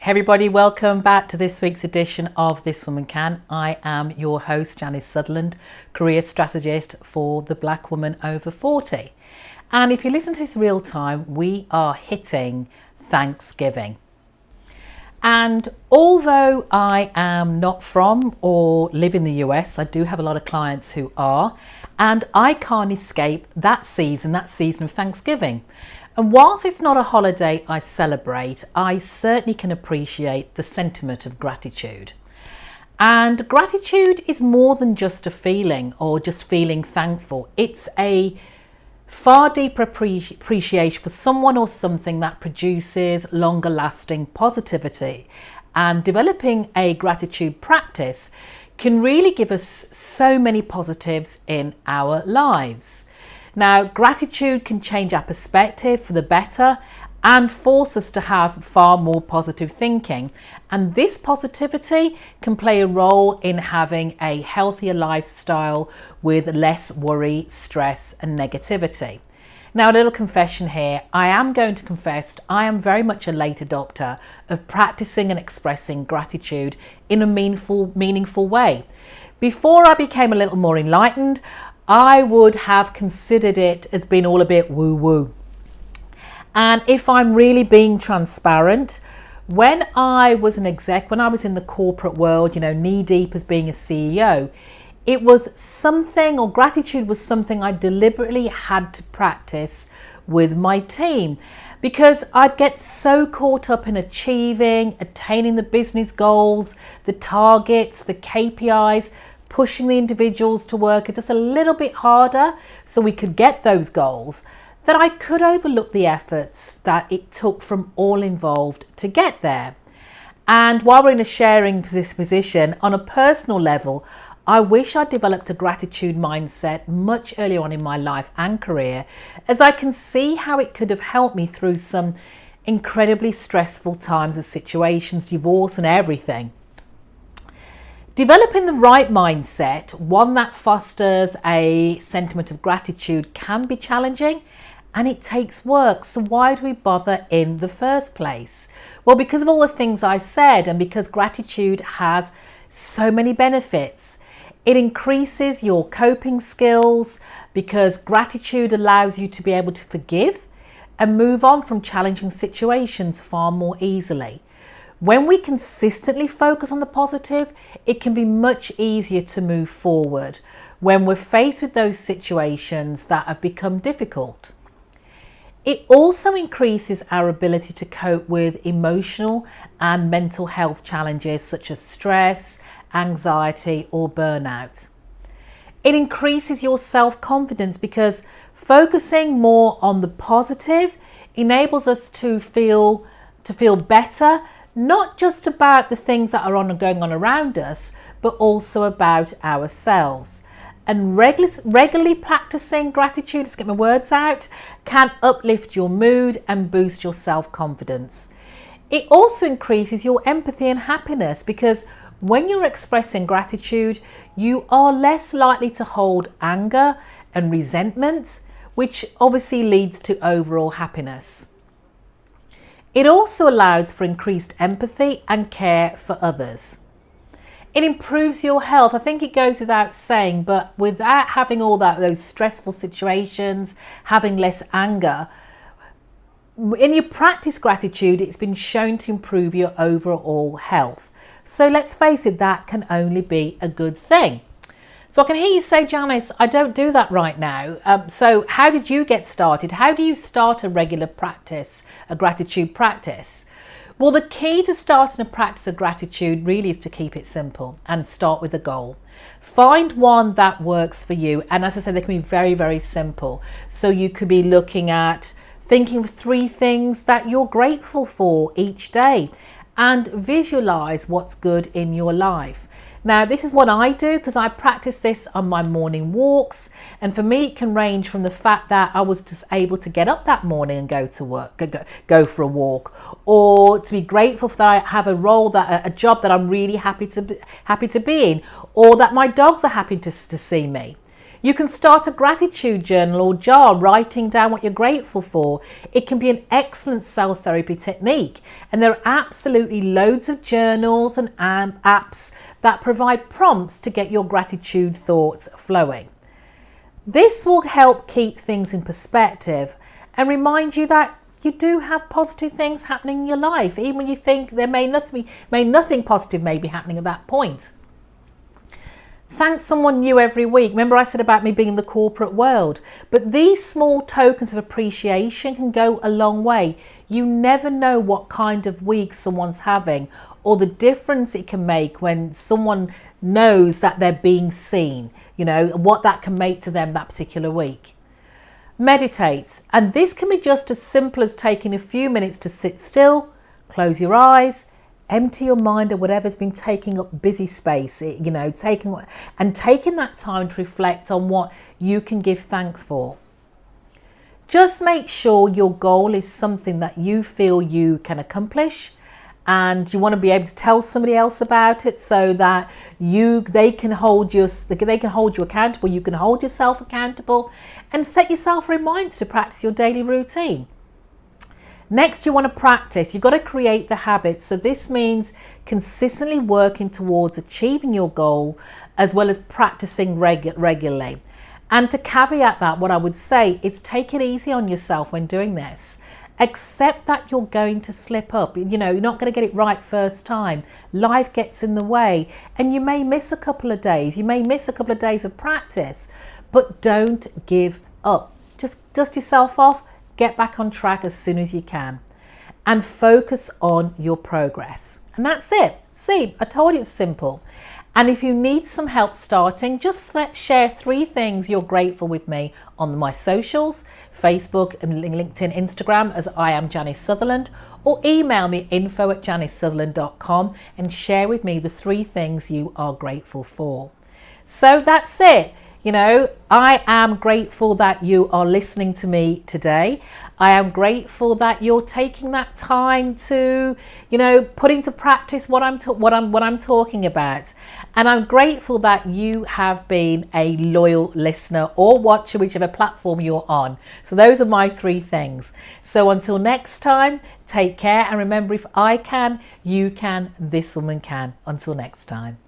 Hey everybody, welcome back to this week's edition of This Woman Can. I am your host, Janice Sutherland, career strategist for the Black woman over 40. And if you listen to this real time, we are hitting Thanksgiving. And although I am not from or live in the US, I do have a lot of clients who are, and I can't escape that season of Thanksgiving. And whilst it's not a holiday I celebrate, I certainly can appreciate the sentiment of gratitude. And gratitude is more than just a feeling or just feeling thankful. It's a far deeper appreciation for someone or something that produces longer lasting positivity. And developing a gratitude practice can really give us so many positives in our lives. Now, gratitude can change our perspective for the better and force us to have far more positive thinking. And this positivity can play a role in having a healthier lifestyle with less worry, stress, and negativity. Now, a little confession here. I am going to confess I am very much a late adopter of practicing and expressing gratitude in a meaningful way. Before I became a little more enlightened, I would have considered it as being all a bit woo-woo. And if I'm really being transparent, when I was an exec, when I was in the corporate world, knee deep as being a CEO, it was something, or gratitude was something I deliberately had to practice with my team, because I'd get so caught up in attaining the business goals, the targets, the KPIs, pushing the individuals to work just a little bit harder so we could get those goals, that I could overlook the efforts that it took from all involved to get there. And while we're in a sharing position, on a personal level, I wish I'd developed a gratitude mindset much earlier on in my life and career, as I can see how it could have helped me through some incredibly stressful times and situations, divorce and everything. Developing the right mindset, one that fosters a sentiment of gratitude, can be challenging and it takes work. So why do we bother in the first place? Well, because of all the things I said, and because gratitude has so many benefits. It increases your coping skills, because gratitude allows you to be able to forgive and move on from challenging situations far more easily. When we consistently focus on the positive, it can be much easier to move forward when we're faced with those situations that have become difficult. It also increases our ability to cope with emotional and mental health challenges such as stress, anxiety, or burnout. It increases your self-confidence, because focusing more on the positive enables us to feel better, not just about the things that are going on around us, but also about ourselves. And regularly practicing gratitude, let's get my words out, can uplift your mood and boost your self-confidence. It also increases your empathy and happiness, because when you're expressing gratitude, you are less likely to hold anger and resentment, which obviously leads to overall happiness. It also allows for increased empathy and care for others. It improves your health. I think it goes without saying, but without having those stressful situations, having less anger, in your practice gratitude, it's been shown to improve your overall health. So let's face it, that can only be a good thing. So I can hear you say, Janice, I don't do that right now. So how did you get started? How do you start a regular practice, a gratitude practice? Well, the key to starting a practice of gratitude really is to keep it simple and start with a goal. Find one that works for you. And as I said, they can be very, very simple. So you could be looking at thinking of 3 things that you're grateful for each day and visualize what's good in your life. Now, this is what I do, because I practice this on my morning walks. And for me, it can range from the fact that I was just able to get up that morning and go to work, go for a walk, or to be grateful that I have a job that I'm really happy to be in, or that my dogs are happy to see me. You can start a gratitude journal or jar, writing down what you're grateful for. It can be an excellent self-therapy technique. And there are absolutely loads of journals and apps that provide prompts to get your gratitude thoughts flowing. This will help keep things in perspective and remind you that you do have positive things happening in your life, even when you think there may nothing positive may be happening at that point. Thank someone new every week. Remember I said about me being in the corporate world, but these small tokens of appreciation can go a long way. You never know what kind of week someone's having or the difference it can make when someone knows that they're being seen, what that can make to them that particular week. Meditate, and this can be just as simple as taking a few minutes to sit still, close your eyes, empty your mind of whatever's been taking up busy space, taking that time to reflect on what you can give thanks for. Just make sure your goal is something that you feel you can accomplish, and you want to be able to tell somebody else about it so that they can hold you accountable, you can hold yourself accountable, and set yourself reminders to practice your daily routine. Next, you want to practice. You've got to create the habit. So this means consistently working towards achieving your goal as well as practicing regularly. And to caveat that, what I would say is take it easy on yourself when doing this. Accept that you're going to slip up. You're not going to get it right first time. Life gets in the way and you may miss a couple of days. You may miss a couple of days of practice, but don't give up. Just dust yourself off. Get back on track as soon as you can and focus on your progress. And that's it. See, I told you it's simple. And if you need some help starting, just share 3 things you're grateful with me on my socials, Facebook and LinkedIn, Instagram as I am Janice Sutherland, or email me info@janicesutherland.com and share with me the 3 things you are grateful for. So that's it. I am grateful that you are listening to me today. I am grateful that you're taking that time to, put into practice what I'm talking about. And I'm grateful that you have been a loyal listener or watcher, whichever platform you're on. So those are my 3 things. So until next time, take care. And remember, if I can, you can, this woman can. Until next time.